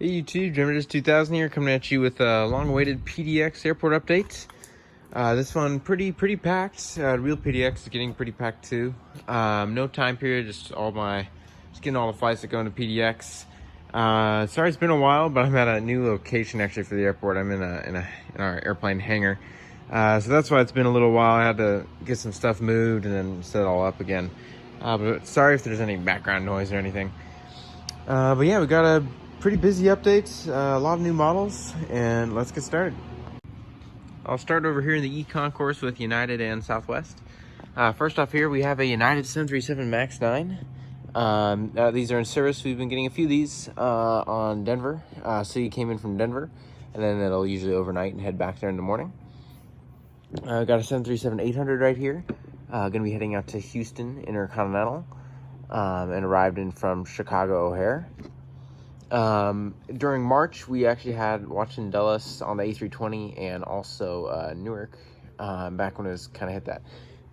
Hey YouTube, Geminijets 2000 here, coming at you with a long-awaited PDX airport update. This one pretty packed. Real PDX is getting pretty packed too. No time period, just getting all the flights that go into PDX. Sorry it's been a while, but I'm at a new location actually for the airport. I'm in our airplane hangar. So that's why it's been a little while. I had to get some stuff moved and then set it all up again. But sorry if there's any background noise or anything. But yeah, we got a pretty busy updates, a lot of new models, and let's get started. I'll start over here in the Concourse with United and Southwest. First off here, we have a United 737 MAX 9. These are in service. We've been getting a few of these on Denver. So you came in from Denver, and then it'll usually overnight and head back there in the morning. Got a 737-800 right here. Going to be heading out to Houston Intercontinental, and arrived in from Chicago O'Hare. During March, we actually had watching Dulles on the A320 and also Newark, back when it was kind of hit that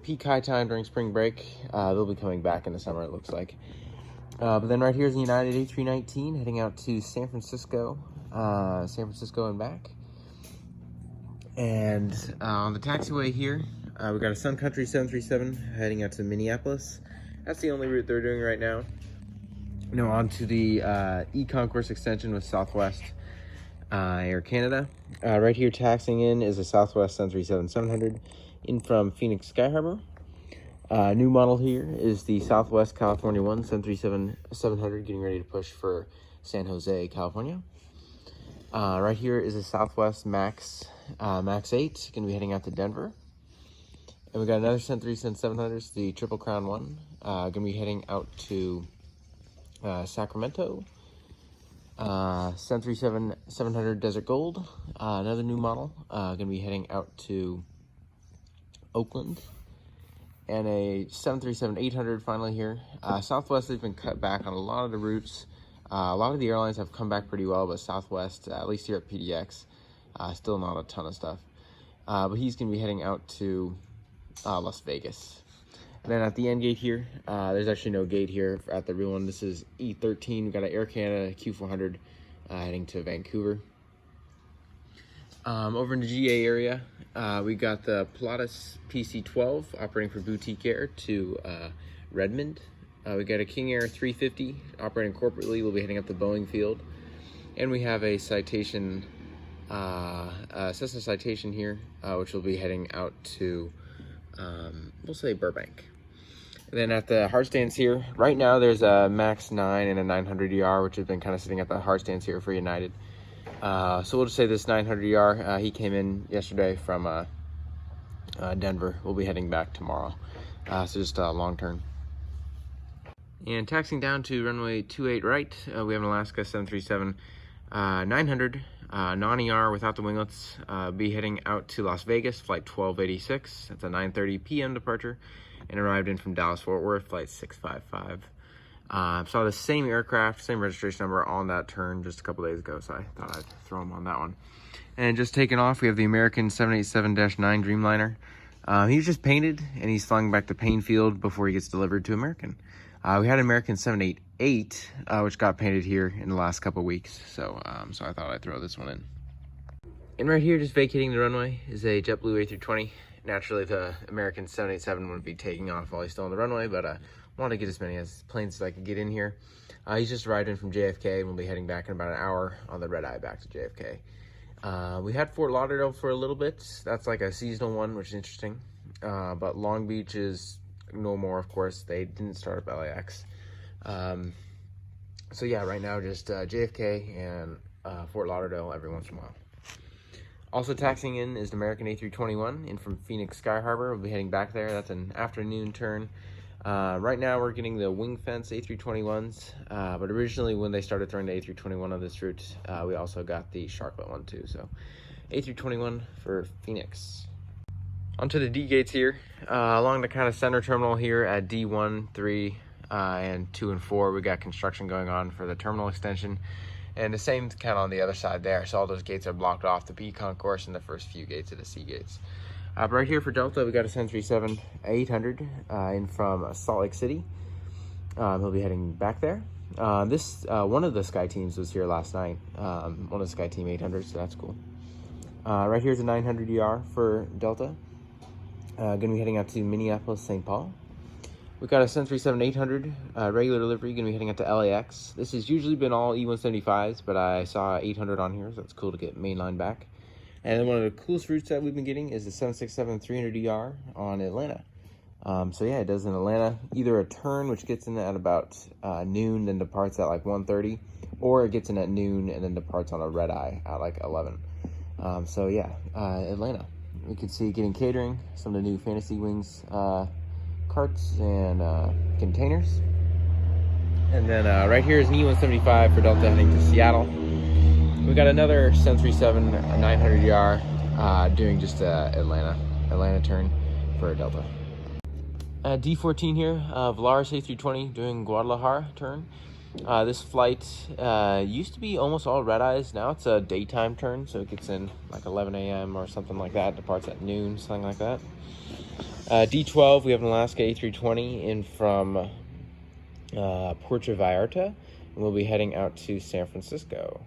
peak high time during spring break. They'll be coming back in the summer, it looks like. But then right here is the United A319 heading out to San Francisco and back. And on the taxiway here, we got a Sun Country 737 heading out to Minneapolis. That's the only route they're doing right now. Now on to the Concourse extension with Southwest Air Canada. Right here taxiing in is a Southwest 737-700 in from Phoenix Sky Harbor. New model here is the Southwest California 1 737-700 getting ready to push for San Jose, California. Right here is a Southwest MAX 8 going to be heading out to Denver. And we got another 737-700, the Triple Crown 1, going to be heading out to Sacramento. 737-700 Desert Gold, another new model, going to be heading out to Oakland. And a 737-800 finally here. Southwest has been cut back on a lot of the routes. A lot of the airlines have come back pretty well, but Southwest, at least here at PDX, still not a ton of stuff. But he's going to be heading out to Las Vegas. And then at the end gate here, there's actually no gate here at the real one. This is E13. We've got an Air Canada Q400 heading to Vancouver. Over in the GA area, we got the Pilatus PC-12 operating for Boutique Air to Redmond. We got a King Air 350 operating corporately. We'll be heading up to Boeing Field. And we have a Citation, Cessna Citation here, which will be heading out to we'll say Burbank. And then at the hard stands here, right now there's a MAX 9 and a 900ER, which has been kind of sitting at the hard stands here for United. So we'll just say this 900ER, he came in yesterday from Denver. We'll be heading back tomorrow. So just a long turn. And taxiing down to runway 28 right, we have an Alaska 737-900. Non-ER without the winglets, be heading out to Las Vegas, flight 1286. That's a 9:30 p.m. departure, and arrived in from Dallas-Fort Worth, flight 655. Saw the same aircraft, same registration number on that turn just a couple days ago, so I thought I'd throw them on that one. And just taking off, we have the American 787-9 Dreamliner. He's just painted, and he's flying back to Payne Field before he gets delivered to American. We had an American 788, which got painted here in the last couple weeks, so so I thought I'd throw this one in. And right here, just vacating the runway, is a JetBlue A320. Naturally, the American 787 would be taking off while he's still on the runway, but I wanted to get as many planes as I could get in here. He's just arrived in from JFK, and we'll be heading back in about an hour on the red eye back to JFK. We had Fort Lauderdale for a little bit. That's like a seasonal one, which is interesting. But Long Beach is no more, of course. They didn't start up LAX. So yeah, right now just JFK and Fort Lauderdale every once in a while. Also taxiing in is the American A321 in from Phoenix Sky Harbor. We'll be heading back there. That's an afternoon turn. Right now we're getting the wing fence A321s, but originally when they started throwing the A321 on this route, we also got the Sharklet one too. So A321 for Phoenix. Onto the D gates here, along the kind of center terminal here at D1, 3, and 2 and 4, we got construction going on for the terminal extension, and the same kind of on the other side there. So all those gates are blocked off, the B concourse and the first few gates of the C gates. But right here for Delta, we got a 737-800 in from Salt Lake City. He'll be heading back there. One of the Sky Teams was here last night. One of the Sky Team 800s, so that's cool. Right here's a 900ER for Delta. Going to be heading out to Minneapolis, St. Paul. We've got a Century 7 800 regular delivery, going to be heading out to LAX. This has usually been all E175s, but I saw 800 on here, so it's cool to get mainline back. And then one of the coolest routes that we've been getting is the 767 300ER on Atlanta. So yeah, it does in Atlanta either a turn, which gets in at about noon, then departs at like 1:30, or it gets in at noon and then departs on a red eye at like 11. So yeah, Atlanta. We can see getting catering, some of the new Fantasy Wings carts and containers. And then right here is an E175 for Delta heading to Seattle. We got another Century 7 900ER doing just Atlanta turn for Delta. D14 here, Volaris A320 doing Guadalajara turn. This flight used to be almost all red eyes. Now it's a daytime turn, so it gets in like 11 a.m. or something like that. Departs at noon, something like that. D12, we have an Alaska A320 in from Puerto Vallarta, and we'll be heading out to San Francisco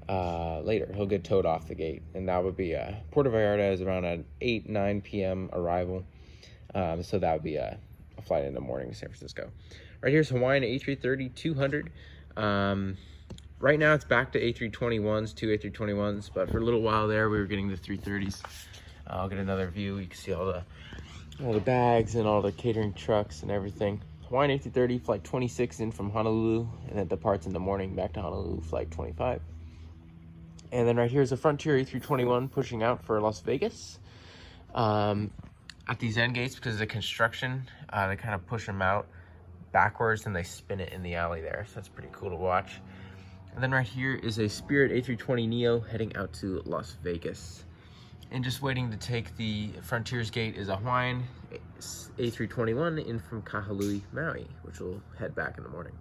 later. He'll get towed off the gate, and that would be Puerto Vallarta is around an 9 p.m. arrival. So that would be a flight in the morning to San Francisco. Right here's Hawaiian A330-200. Right now it's back to A321s, two A321s, but for a little while there we were getting the 330s. I'll get another view. You can see all the bags and all the catering trucks and everything. Hawaiian A330 flight 26 in from Honolulu, and it departs in the morning back to Honolulu flight 25. And then right here's a Frontier A321 pushing out for Las Vegas. At these end gates, because of the construction, they kind of push them out backwards and they spin it in the alley there, so that's pretty cool to watch. And then right here is a Spirit A320neo heading out to Las Vegas. And just waiting to take the Frontiers gate is a Hawaiian A321 in from Kahului, Maui, which will head back in the morning.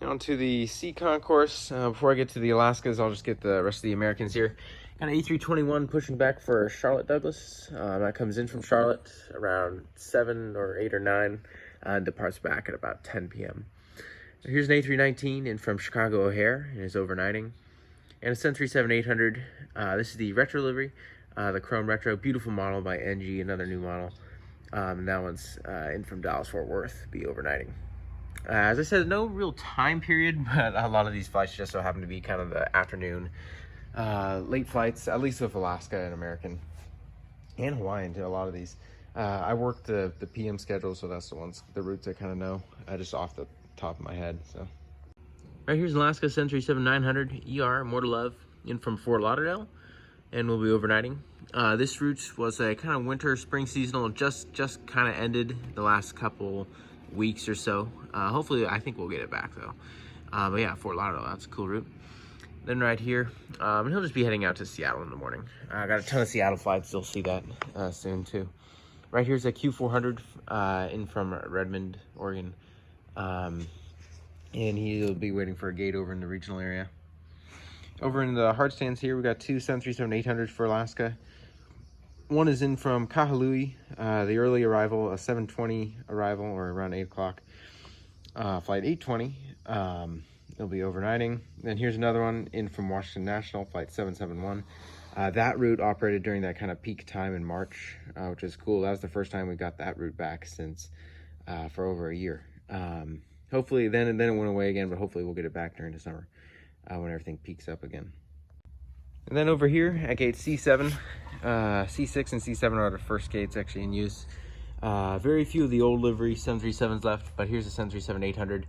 On to the Sea Concourse. Before I get to the Alaskas, I'll just get the rest of the Americans here. Got an A321 pushing back for Charlotte Douglas. That comes in from Charlotte around 7 or 8 or 9 and departs back at about 10 p.m. So here's an A319 in from Chicago O'Hare and is overnighting. And a Century 7 800. This is the retro livery, the Chrome Retro. Beautiful model by NG, another new model. And that one's in from Dallas Fort Worth, be overnighting. As I said, no real time period, but a lot of these flights just so happen to be kind of the afternoon late flights, at least with Alaska and American and Hawaiian to a lot of these. I work the PM schedule, so that's the routes I kind of know just off the top of my head. So right here's Alaska Century 7 900 ER, more to love, in from Fort Lauderdale, and we'll be overnighting. This route was a kind of winter spring seasonal, just kind of ended the last couple weeks or so. Hopefully I think we'll get it back though. But yeah, Fort Lauderdale, that's a cool route. Then right here, and he'll just be heading out to Seattle in the morning. I got a ton of Seattle flights, you'll see that soon too. Right here's a Q400 in from Redmond, Oregon. And he'll be waiting for a gate over in the regional area. Over in the hard stands here, we got two 737 800s for Alaska. One is in from Kahului, the early arrival, a 7:20 arrival, or around 8 o'clock. Flight 820. It'll be overnighting. Then here's another one in from Washington National, flight 771. That route operated during that kind of peak time in March, which is cool. That was the first time we got that route back since for over a year. Hopefully, then it went away again, but hopefully we'll get it back during the summer when everything peaks up again. And then over here at gate C7, C6 and C7 are the first gates actually in use. Very few of the old livery 737s left, but here's a 737 800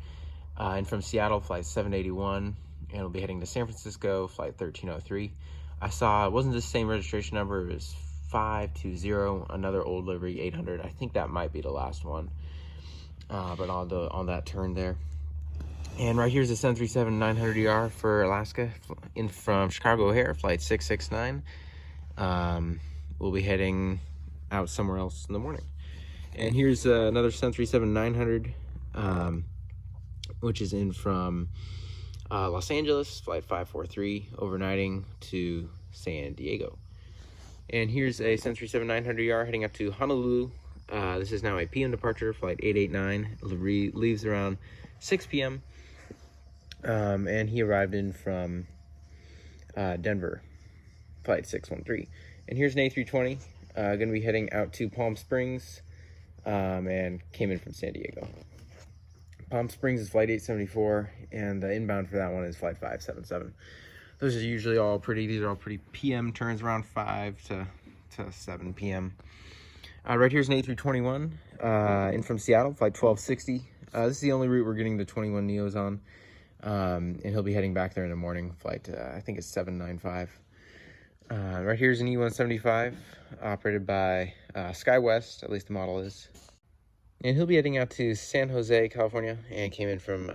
and from Seattle, flight 781, and it'll be heading to San Francisco, flight 1303. I saw it wasn't the same registration number, it was 520, another old livery 800. I think that might be the last one, but on that turn there. And right here's the 737 900ER for Alaska, in from Chicago O'Hare, flight 669. We'll be heading out somewhere else in the morning. And here's another 737 900, which is in from Los Angeles, flight 543, overnighting to San Diego. And here's a 737 900ER heading up to Honolulu. This is now a PM departure, flight 889. Leaves around 6 p.m. And he arrived in from Denver, flight 613. And here's an A320, going to be heading out to Palm Springs, and came in from San Diego. Palm Springs is flight 874, and the inbound for that one is flight 577. Those are usually these are all pretty PM turns, around 5 to 7 p.m. Right here's an A321, in from Seattle, flight 1260. This is the only route we're getting the 21 Neos on, and he'll be heading back there in the morning, flight, I think it's 795. Right here's an E175, operated by SkyWest, at least the model is. And he'll be heading out to San Jose, California, and came in from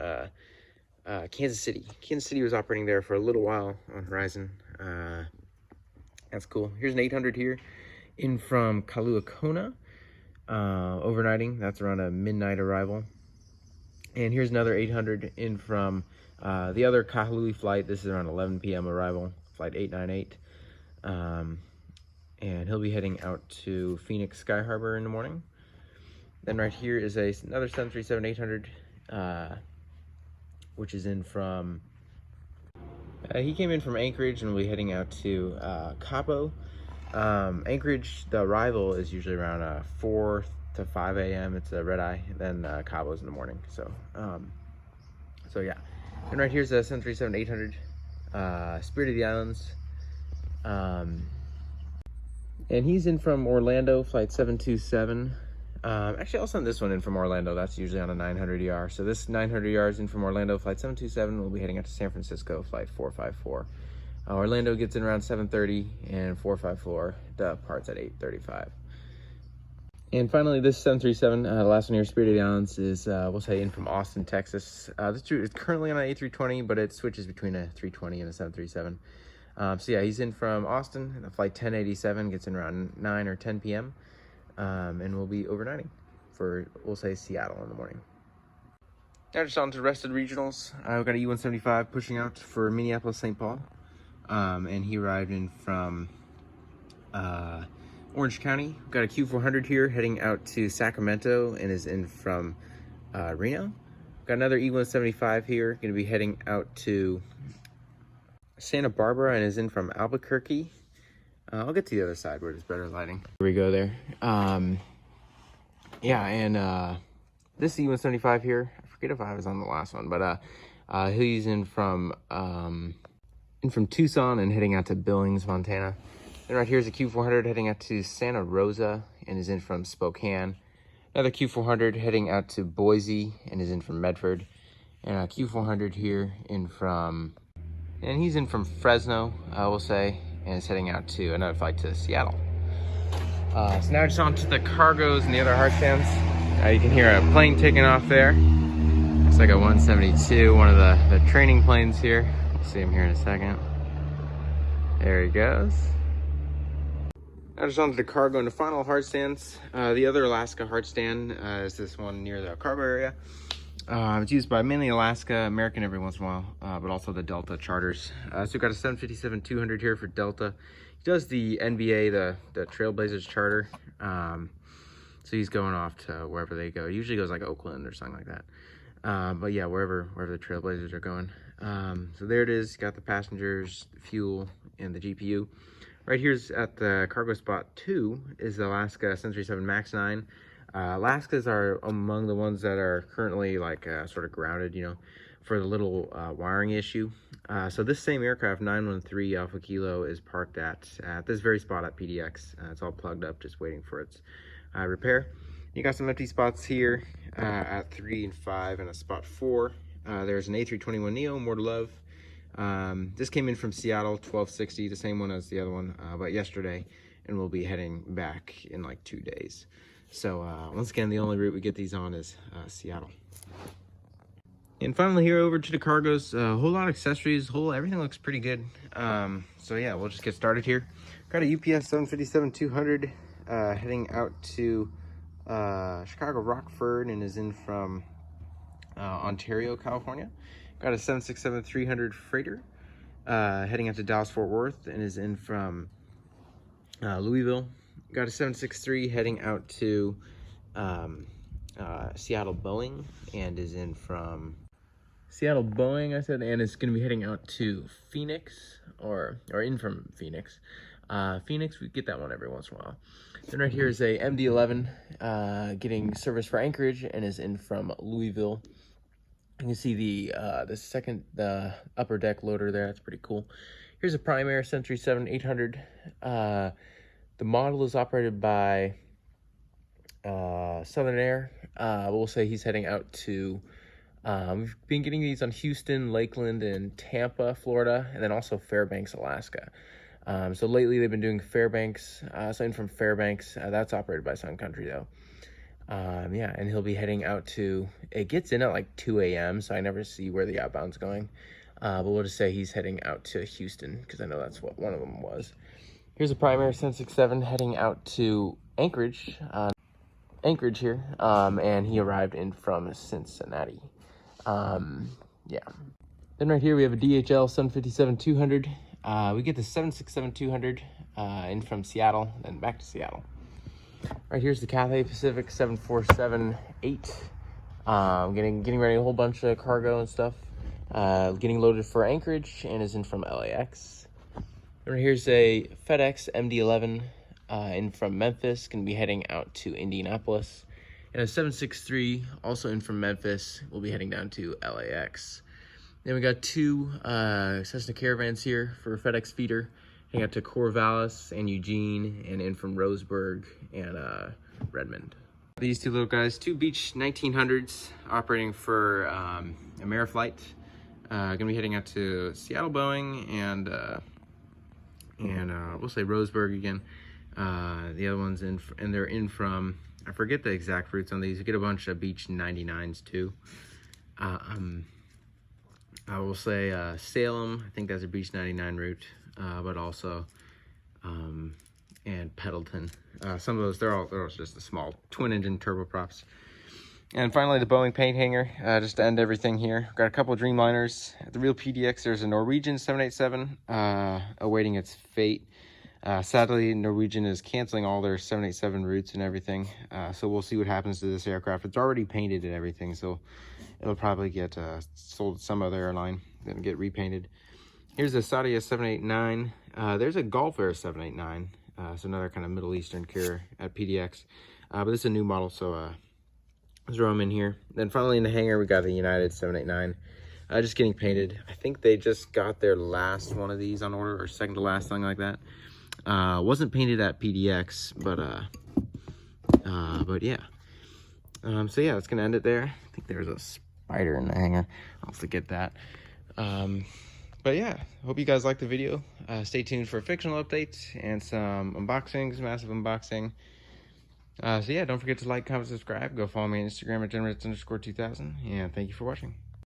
Kansas City. Kansas City was operating there for a little while on Horizon. That's cool. Here's an 800 here, in from Kailua Kona, overnighting. That's around a midnight arrival. And here's another 800 in from the other Kahului flight. This is around 11 p.m. arrival, flight 898. And he'll be heading out to Phoenix Sky Harbor in the morning. Then right here is another 737-800, which is in from, he came in from Anchorage and will be heading out to Cabo. Anchorage, the arrival is usually around 4 to 5 a.m. It's a red eye. Then Cabo's in the morning. So yeah. And right here's a 737-800, Spirit of the Islands. And he's in from Orlando, flight 727. Actually, I'll send this one in from Orlando. That's usually on a 900 ER. So this 900 ER is in from Orlando, flight 727. We'll be heading out to San Francisco, flight 454. Orlando gets in around 7:30, and 454 departs at 8:35. And finally, this 737, the last one here, Spirit of the Islands, is, we'll say, in from Austin, Texas. This route is currently on an A320, but it switches between a 320 and a 737. So yeah, he's in from Austin, flight 1087, gets in around 9 or 10 p.m. And we'll be overnighting for, we'll say, Seattle in the morning. Now just on to the rest of the regionals. We've got a E175 pushing out for Minneapolis, St. Paul. And he arrived in from Orange County. We've got a Q400 here heading out to Sacramento and is in from Reno. We've got another E175 here, going to be heading out to Santa Barbara and is in from Albuquerque. I'll get to the other side where there's better lighting. Here we go there. Yeah, and this E175 here, I forget if I was on the last one, but he's in from Tucson and heading out to Billings, Montana. And right here's a Q400 heading out to Santa Rosa and is in from Spokane. Another Q400 heading out to Boise and is in from Medford. And a Q400 here and he's in from Fresno, I will say, and is heading out to another flight to Seattle. So now just on to the cargos and the other hard stands. You can hear a plane taking off there. Looks like a 172, one of the training planes here. We'll see him here in a second. There he goes. Now just on to the cargo and the final hard stands. The other Alaska hard stand is this one near the cargo area. It's used by mainly Alaska, American every once in a while, but also the Delta charters. So we've got a 757-200 here for Delta. He does the NBA, the Trailblazers charter. So he's going off to wherever they go. He usually goes like Oakland or something like that. But yeah, wherever the Trailblazers are going. So there it is. Got the passengers, fuel, and the GPU. Right here's at the cargo spot 2 is the Alaska 737 MAX 9. Alaskas are among the ones that are currently like sort of grounded, for the little wiring issue. So this same aircraft, 913 Alpha Kilo, is parked at this very spot at PDX. It's all plugged up, just waiting for its repair. You got some empty spots here at 3 and 5 and a spot 4. There's an A321neo, more to love. This came in from Seattle, 1260, the same one as the other one, but yesterday, and we'll be heading back in like 2 days. So once again, the only route we get these on is Seattle. And finally here over to the cargos, a whole lot of accessories, everything looks pretty good. So yeah, we'll just get started here. Got a UPS 757-200 heading out to Chicago Rockford and is in from Ontario, California. Got a 767-300 freighter heading out to Dallas Fort Worth and is in from Louisville. Got a 763 heading out to Seattle Boeing and is in from Seattle Boeing, I said, and it's going to be heading out to Phoenix, or in from Phoenix. Phoenix, we get that one every once in a while. Then right here is a MD-11 getting service for Anchorage and is in from Louisville. You can see the upper deck loader there. That's pretty cool. Here's a Primair Century 7 800. The model is operated by Southern Air. We'll say he's heading out to, we've been getting these on Houston, Lakeland, and Tampa, Florida, and then also Fairbanks, Alaska. So lately they've been doing Fairbanks, so in from Fairbanks. That's operated by Sun Country though. Yeah, and he'll be heading out to, it gets in at like 2 a.m., so I never see where the outbound's going. But we'll just say he's heading out to Houston, because I know that's what one of them was. Here's a Primair 767 heading out to Anchorage. Anchorage here, and he arrived in from Cincinnati. Yeah. Then right here we have a DHL 757-200. We get the 767-200 in from Seattle, then back to Seattle. Right here's the Cathay Pacific 747-8. Getting ready a whole bunch of cargo and stuff. Getting loaded for Anchorage and is in from LAX. Right here's a FedEx MD-11 in from Memphis, going to be heading out to Indianapolis. And a 763 also in from Memphis, will be heading down to LAX. Then we got two Cessna Caravans here for FedEx feeder, heading out to Corvallis and Eugene, and in from Roseburg and Redmond. These two little guys, two Beech 1900s operating for Ameriflight. Gonna be heading out to Seattle Boeing and we'll say Roseburg again. The other one's in, and they're in from, I forget the exact routes on these. You get a bunch of Beech 99s too. I will say Salem, I think that's a Beech 99 route, but also, and Pendleton. Some of those, they're all just the small twin engine turboprops. And finally, the Boeing paint hanger, just to end everything here. Got a couple of Dreamliners. At the real PDX, there's a Norwegian 787 awaiting its fate. Sadly, Norwegian is canceling all their 787 routes and everything. So we'll see what happens to this aircraft. It's already painted and everything, so it'll probably get sold to some other airline and get repainted. Here's a Saudia 789. There's a Gulf Air 789. So another kind of Middle Eastern carrier at PDX. But this is a new model, so let's throw them in here. Then finally in the hangar, we got the United 789. Just getting painted. I think they just got their last one of these on order, or second to last, something like that. Wasn't painted at PDX, but yeah. So yeah, it's gonna end it there. I think there's a spider in the hangar. I'll forget that. But yeah, hope you guys liked the video. Stay tuned for fictional updates and some unboxings, massive unboxing. So yeah, don't forget to like, comment, subscribe. Go follow me on Instagram at Geminijets_2000. And thank you for watching.